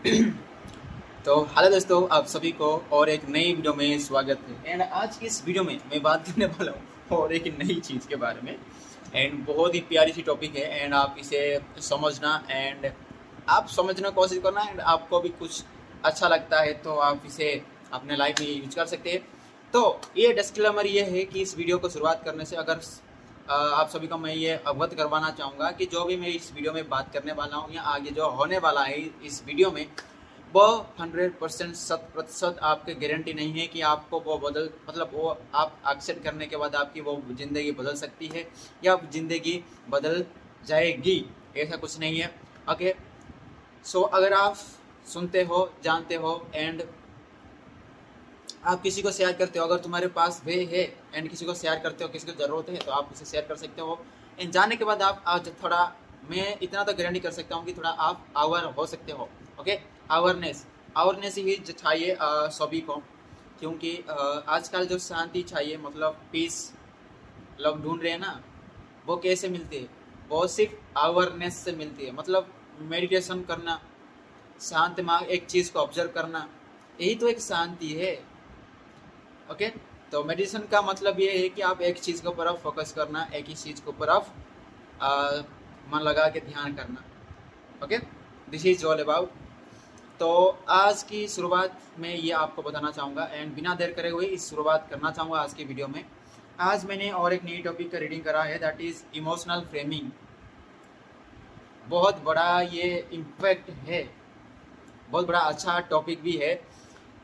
तो हेलो दोस्तों, आप सभी को और एक नई वीडियो में स्वागत है। एंड आज की इस वीडियो में मैं बात करने वाला हूँ और एक नई चीज़ के बारे में। एंड बहुत ही प्यारी सी टॉपिक है एंड आप इसे समझना एंड आप समझने की कोशिश करना एंड आपको भी कुछ अच्छा लगता है तो आप इसे अपने लाइफ में यूज कर सकते हैं। तो ये डिस्क्लेमर ये है कि इस वीडियो को शुरुआत करने से अगर आप सभी को मैं ये अवगत करवाना चाहूँगा कि जो भी मैं इस वीडियो में बात करने वाला हूँ या आगे जो होने वाला है इस वीडियो में, वो 100% 100% आपके गारंटी नहीं है कि आपको वो बदल मतलब वो आप एक्सेप्ट करने के बाद आपकी वो ज़िंदगी बदल सकती है या ज़िंदगी बदल जाएगी, ऐसा कुछ नहीं है। ओके, सो अगर आप सुनते हो, जानते हो एंड आप किसी को शेयर करते हो, अगर तुम्हारे पास वे है एंड किसी को शेयर करते हो, किसी को ज़रूरत है तो आप उसे शेयर कर सकते हो। एंड जानने के बाद आप आज थोड़ा, मैं इतना तो गारंटी कर सकता हूँ कि थोड़ा आप अवेयर हो सकते हो। ओके, अवेयरनेस ही चाहिए सभी को, क्योंकि आजकल जो शांति चाहिए मतलब पीस लोग ढूंढ रहे हैं ना, वो कैसे मिलती है? वो सिर्फ अवेयरनेस से मिलती है। मतलब मेडिटेशन करना, शांत दिमाग एक चीज़ को ऑब्जर्व करना, यही तो एक शांति है। ओके, तो मेडिटेशन का मतलब ये है कि आप एक चीज़ के ऊपर फोकस करना, एक ही चीज़ के ऊपर मन लगा के ध्यान करना। Okay, this is all about. तो आज की शुरुआत में ये आपको बताना चाहूँगा एंड बिना देर करे हुए इस शुरुआत करना चाहूँगा आज की वीडियो में। आज मैंने और एक नई टॉपिक का रीडिंग करा है, दैट इज़ इमोशनल फ्रेमिंग। बहुत बड़ा ये इम्पैक्ट है, बहुत बड़ा अच्छा टॉपिक भी है।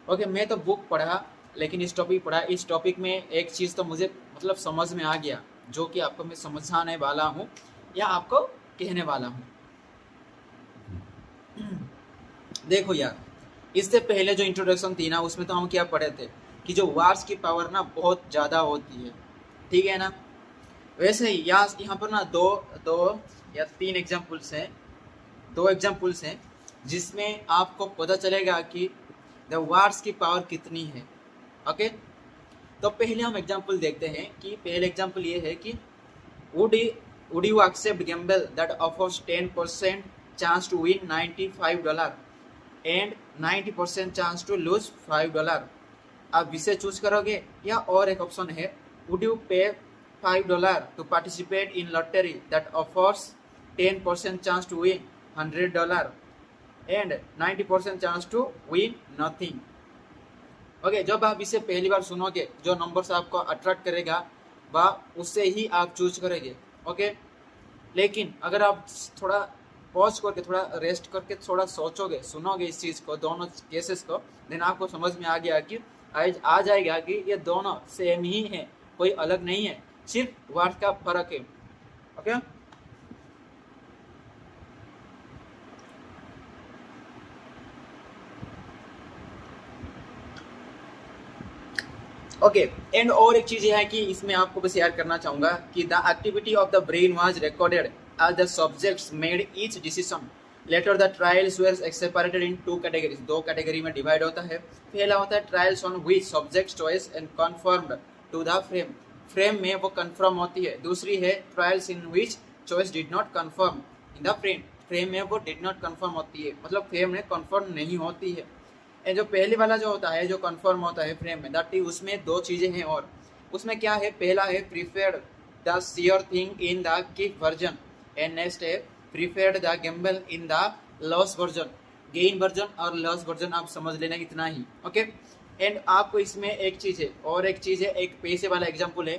ओके, मैं तो बुक पढ़ा लेकिन इस टॉपिक पढ़ा, इस टॉपिक में एक चीज़ तो मुझे मतलब समझ में आ गया, जो कि आपको मैं समझाने वाला हूँ या आपको कहने वाला हूँ। देखो यार, इससे पहले जो इंट्रोडक्शन थी ना, उसमें तो हम क्या पढ़े थे कि जो वार्स की पावर ना बहुत ज़्यादा होती है, ठीक है ना। वैसे ही यहाँ पर ना दो दो या तीन एग्जाम्पल्स हैं, दो एग्जाम्पल्स हैं जिसमें आपको पता चलेगा कि द वार्स की पावर कितनी है। ओके, तो पहले हम एग्जाम्पल देखते हैं कि पहले एग्जाम्पल ये है कि would you accept gamble that offers 10% chance to win $95 and 90% chance to lose $5? आप इसे चूज करोगे या और एक ऑप्शन है, would you pay $5 to participate in lottery that offers 10% chance to win $100 and 90% chance to win nothing? Okay, जब आप इसे पहली बार सुनोगे, जो नंबर से आपको अट्रैक्ट करेगा वह उससे ही आप चूज करेंगे। ओके, लेकिन अगर आप थोड़ा पॉज करके, थोड़ा रेस्ट करके, थोड़ा सोचोगे, सुनोगे इस चीज़ को, दोनों केसेस को, देन आपको समझ में आ गया कि आ जाएगा कि ये दोनों सेम ही है, कोई अलग नहीं है, सिर्फ वर्ड का फर्क है। ओके, ओके एंड और एक चीज़ ये है कि इसमें आपको बस शेयर करना चाहूँगा कि the activity of the brain was recorded as the subjects made each decision. Later the trials were separated in two categories, दो कैटेगरी में डिवाइड होता है। पहला होता है trials on which subject choice and confirmed to the frame, frame में वो confirm होती है। दूसरी है trials in which choice did not confirm in the frame, frame में वो डिड नॉट कन्फर्म होती है, मतलब फ्रेम में कन्फर्म नहीं होती है। जो पहले वाला जो होता है, जो कंफर्म होता है फ्रेम में, दैट उसमें दो चीज़ें हैं। और उसमें क्या है, पहला है preferred the sure thing in the keep version and next है preferred the gamble in the loss version. Gain version और लॉस वर्जन आप समझ लेना, इतना ही। ओके, एंड आपको इसमें एक चीज़ है और एक चीज़ है, एक पैसे वाला एग्जाम्पल है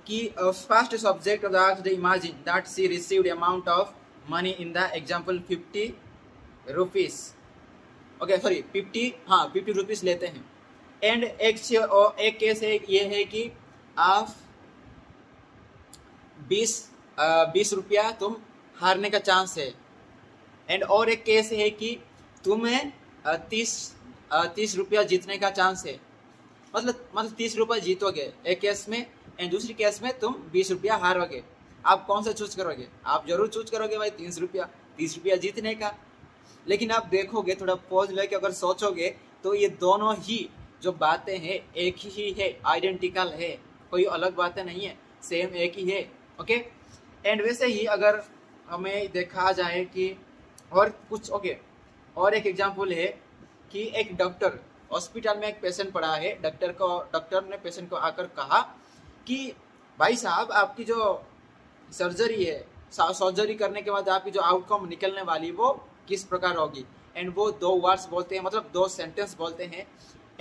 कि first subject of the imagine that she received amount of money in the example 50 rupees. Okay sorry 50, हाँ 50 रुपीज़ लेते हैं। एंड एक केस है, ये है कि आप 20 रुपया तुम हारने का चांस है। एंड और एक केस है कि तुम्हें 30 रुपया जीतने का चांस है, मतलब 30 रुपया जीतोगे एक केस में, एंड दूसरी केस में तुम 20 रुपया हारोगे। आप कौन सा चूज करोगे? आप जरूर चूज करोगे भाई 30 रुपया जीतने का। लेकिन आप देखोगे, थोड़ा पॉज लेके अगर सोचोगे, तो ये दोनों ही जो बातें हैं एक ही है, आइडेंटिकल है, कोई अलग बातें नहीं है, सेम एक ही है। ओके, एंड वैसे ही अगर हमें देखा जाए कि और कुछ, ओके और एक एग्जांपल है कि एक डॉक्टर हॉस्पिटल में एक पेशेंट पड़ा है, डॉक्टर ने पेशेंट को आकर कहा कि भाई साहब आपकी जो सर्जरी है, सर्जरी करने के बाद आपकी जो आउटकम निकलने वाली वो किस प्रकार होगी। एंड वो 2 वर्ड्स बोलते हैं, मतलब 2 सेंटेंस बोलते हैं।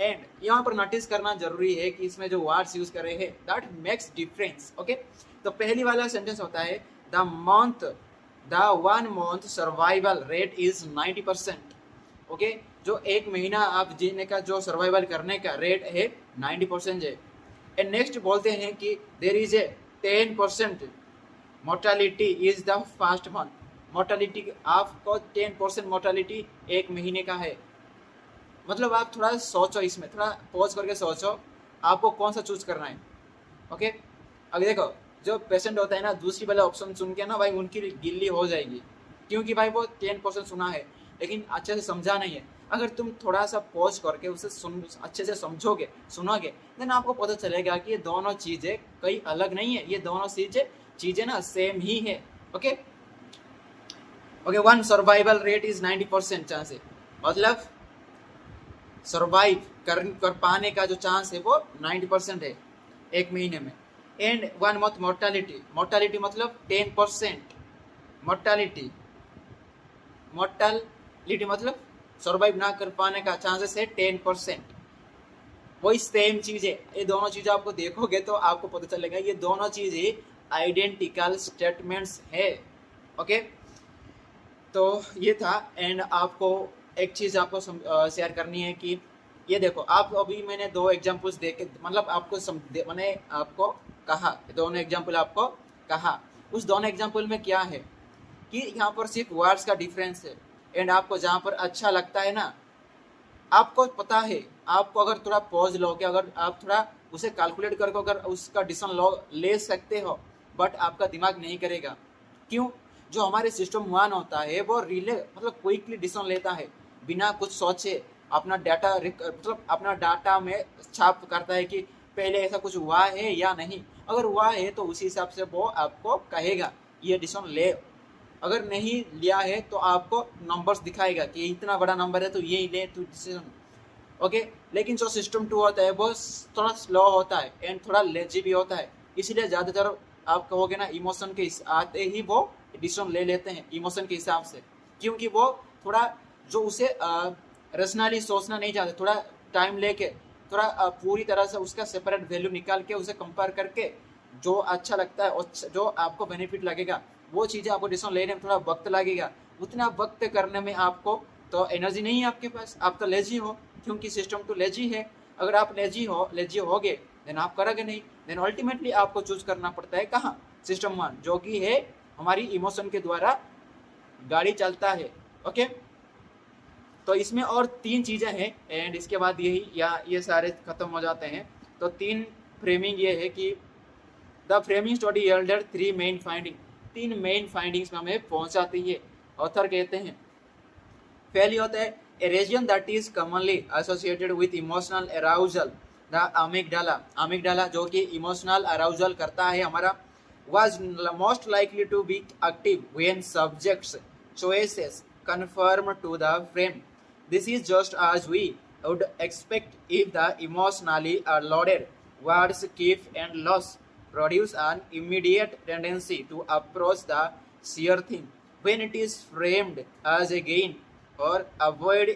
एंड यहाँ पर नोटिस करना जरूरी है कि इसमें जो वर्ड्स यूज करे हैं दैट मेक्स डिफरेंस। ओके, तो पहली वाला सेंटेंस होता है the 1 month survival rate is 90%। Okay, जो 1 महीना आप जीने का जो सर्वाइवल करने का रेट है 90% है। एंड नेक्स्ट बोलते हैं कि there is a 10% mortality is the first month. Mortality आपको 10% मोर्टालिटी 1 महीने का है। मतलब आप थोड़ा सोचो, इसमें थोड़ा पॉज करके सोचो आपको कौन सा चूज करना है। ओके, अब देखो जो पेशेंट होता है ना, दूसरी वाला ऑप्शन सुन के ना भाई उनकी गिल्ली हो जाएगी, क्योंकि भाई वो 10% सुना है लेकिन अच्छे से समझा नहीं है। अगर तुम थोड़ा सा पॉज करके उसे अच्छे से समझोगे, सुनोगे, देन आपको पता चलेगा कि ये दोनों चीज़ें कई अलग नहीं है, ये दोनों चीज़ें ना सेम ही है। Okay okay, 1 survival rate is 90% chance है, मतलब सर्वाइव कर पाने का जो चांस है वो 90% है 1 महीने में। एंड 1 month मोर्टालिटी मतलब 10%। मोर्टालिटी मतलब सर्वाइव ना कर पाने का चांसेस है 10%। वही सेम चीज है, ये दोनों चीजें आपको देखोगे तो आपको पता चलेगा ये दोनों चीजें आइडेंटिकल स्टेटमेंट्स है। ओके, तो ये था। एंड आपको एक चीज आपको शेयर करनी है कि ये देखो, आप अभी मैंने 2 एग्जांपल्स देके, मतलब मैंने आपको कहा, दोनों एग्जांपल आपको कहा, उस दोनों एग्जांपल में क्या है कि यहाँ पर सिर्फ वर्ड्स का डिफरेंस है। एंड आपको जहाँ पर अच्छा लगता है ना, आपको पता है, आपको अगर थोड़ा पॉज लोगे, अगर आप थोड़ा उसे कैलकुलेट करके अगर उसका डिसीजन ले सकते हो, बट आपका दिमाग नहीं करेगा। क्यों? जो हमारे सिस्टम 1 होता है वो मतलब क्विकली डिसीजन लेता है बिना कुछ सोचे, अपना डाटा मतलब अपना डाटा में छाप करता है कि पहले ऐसा कुछ हुआ है या नहीं। अगर हुआ है तो उसी हिसाब से वो आपको कहेगा ये डिसीजन ले, अगर नहीं लिया है तो आपको नंबर्स दिखाएगा कि इतना बड़ा नंबर है तो ये ले तो डिसीजन। ओके, लेकिन जो सिस्टम 2 होता है वो थोड़ा स्लो होता है एंड थोड़ा लेजी भी होता है, इसीलिए ज़्यादातर आप कहोगे ना इमोशन के आते ही वो डिसीजन ले लेते हैं इमोशन के हिसाब से, क्योंकि वो थोड़ा जो उसे रैशनली सोचना नहीं चाहते, थोड़ा टाइम लेके थोड़ा पूरी तरह से उसका सेपरेट वैल्यू निकाल के उसे कंपेयर करके जो अच्छा लगता है और जो आपको बेनिफिट लगेगा वो चीज़ें आपको डिसीजन लेने में थोड़ा वक्त लगेगा। उतना वक्त करने में आपको तो एनर्जी नहीं है आपके पास, आप तो लेजी हो, क्योंकि सिस्टम तो लेजी है। अगर आप लेजी होगे देन आप करोगे नहीं, देन अल्टीमेटली आपको चूज करना पड़ता है कहाँ, सिस्टम 1 जो कि है हमारी इमोशन के द्वारा गाड़ी चलता है। ओके, तो इसमें और 3 चीज़ें हैं एंड इसके बाद ये सारे खत्म हो जाते हैं। तो 3 फ्रेमिंग ये है कि the framing study yielded 3 main finding, 3 main findings में हमें पहुंचाती है। ऑथर कहते हैं पहली होता है a region that is commonly associated with emotional arousal, the amygdala जो कि इमोशनल अराउजल करता है हमारा, was most likely to be active when subjects choices conform to the frame. This is just as we would expect if the emotionally loaded words keep and loss produce an immediate tendency to approach the sheer thing when it is framed as a gain, or avoid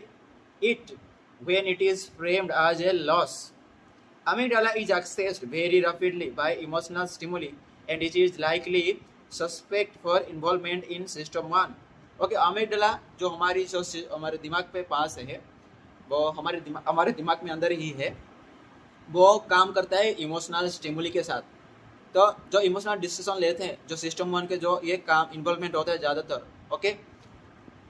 it when it is framed as a loss. Amygdala is accessed very rapidly by emotional stimuli and it is likely suspect for involvement in system 1. Okay, amygdala जो हमारे दिमाग पे पास है, वो हमारे दिमाग में अंदर ही है, वो काम करता है इमोशनल स्टिमुली के साथ। तो जो इमोशनल डिसीजन लेते हैं जो सिस्टम 1 के जो ये काम इन्वॉल्वमेंट होता है ज़्यादातर। ओके,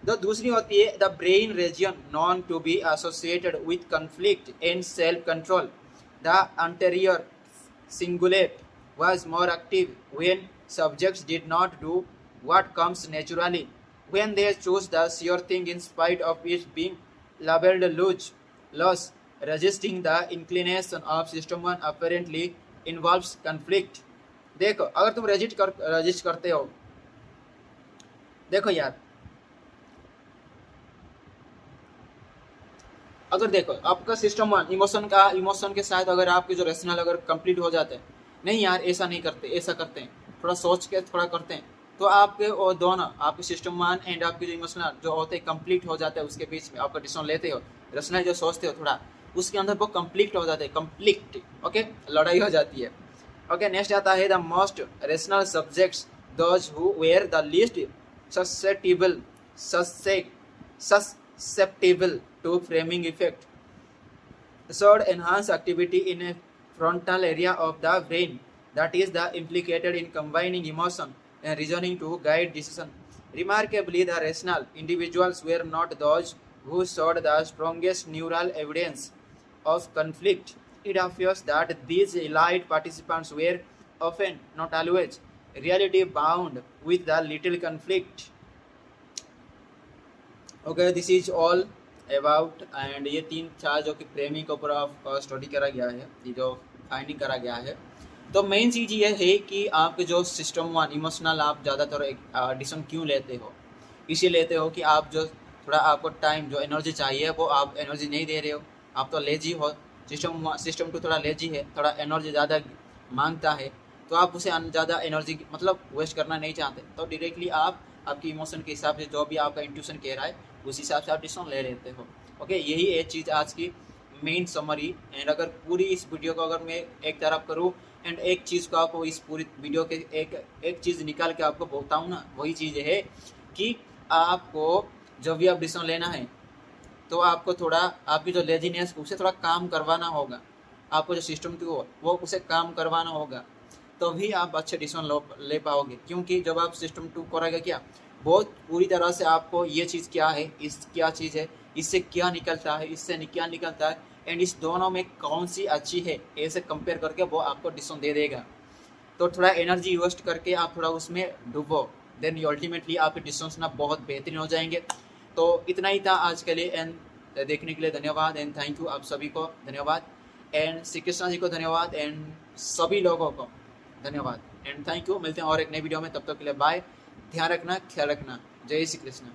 तो दूसरी होती है the brain region known to be associated with conflict and self control, the anterior cingulate was more active when subjects did not do what comes naturally, when they choose the sure thing in spite of it being labeled loss. Resisting the inclination of system 1 apparently involves conflict. देखो, अगर तुम resist करते हो, देखो यार, अगर देखो आपका सिस्टम वन इमोशन के साथ अगर आपके जो रेशनल अगर कंप्लीट हो जाते हैं, नहीं यार ऐसा नहीं करते, ऐसा करते हैं, थोड़ा सोच के थोड़ा करते हैं, तो आपके और दोनों आपके सिस्टम वन एंड आपके जो इमोशनल जो होते हैं कंप्लीट हो जाते हैं, उसके बीच में आपका डिसीजन लेते हो, रेशनल जो सोचते हो थोड़ा उसके अंदर वो कंप्लीट हो जाते हैं, कंप्लीट ओके, लड़ाई हो जाती है। ओके नेक्स्ट आता है the most rational subjects those who were the least susceptible susceptible to framing effect should enhance activity in a frontal area of the brain that is the implicated in combining emotion and reasoning to guide decision. Remarkably, the rational individuals were not those who showed the strongest neural evidence of conflict. It appears that these elite participants were often, not always, reality bound with the little conflict. Okay, this is all about and ये 3-4 जो कि framing के ऊपर study करा गया है, ये जो फाइंडिंग करा गया है। तो मेन चीज़ ये है कि आपके जो सिस्टम वन इमोशनल आप ज़्यादातर डिसीजन क्यों लेते हो, इसे लेते हो कि आप जो थोड़ा आपको टाइम जो एनर्जी चाहिए वो आप एनर्जी नहीं दे रहे हो, आप तो लेजी हो, सिस्टम टू थोड़ा लेजी है, थोड़ा एनर्जी ज़्यादा मांगता है, तो आप उसे ज़्यादा एनर्जी मतलब वेस्ट करना नहीं चाहते, तो डायरेक्टली आप आपकी इमोशन के हिसाब से जो भी आपका इंट्यूशन कह रहा है उस हिसाब से आप डिसीजन ले लेते हो। ओके, यही एक चीज़ आज की मेन समरी। एंड अगर पूरी इस वीडियो को अगर मैं एक तरफ करूँ एंड एक चीज़ को आपको इस पूरी वीडियो के एक चीज़ निकाल के आपको बताऊँ ना, वही चीज़ है कि आपको जब भी आप डिसीजन लेना है तो आपको थोड़ा आपकी जो लेजीनेस उसे थोड़ा काम करवाना होगा, आपको जो सिस्टम की वो उसे काम करवाना होगा, तभी आप अच्छे डिसीजन ले पाओगे। क्योंकि जब आप सिस्टम 2 करोगे क्या बहुत पूरी तरह से आपको ये चीज़ क्या है, इस क्या चीज़ है, इससे क्या निकलता है, इससे क्या निकलता है एंड इस दोनों में कौन सी अच्छी है, ऐसे कंपेयर करके वो आपको डिसीजन दे देगा। तो थोड़ा एनर्जी वेस्ट करके आप थोड़ा उसमें डूबो, देन अल्टीमेटली आपके डिसीजंस ना बहुत बेहतरीन हो जाएंगे। तो इतना ही था आज के लिए एंड देखने के लिए धन्यवाद एंड थैंक यू, आप सभी को धन्यवाद एंड श्री कृष्णा जी को धन्यवाद एंड सभी लोगों को धन्यवाद एंड थैंक यू। मिलते हैं और एक नई वीडियो में, तब तक के लिए बाय, ध्यान रखना, ख्याल रखना, जय श्री कृष्ण।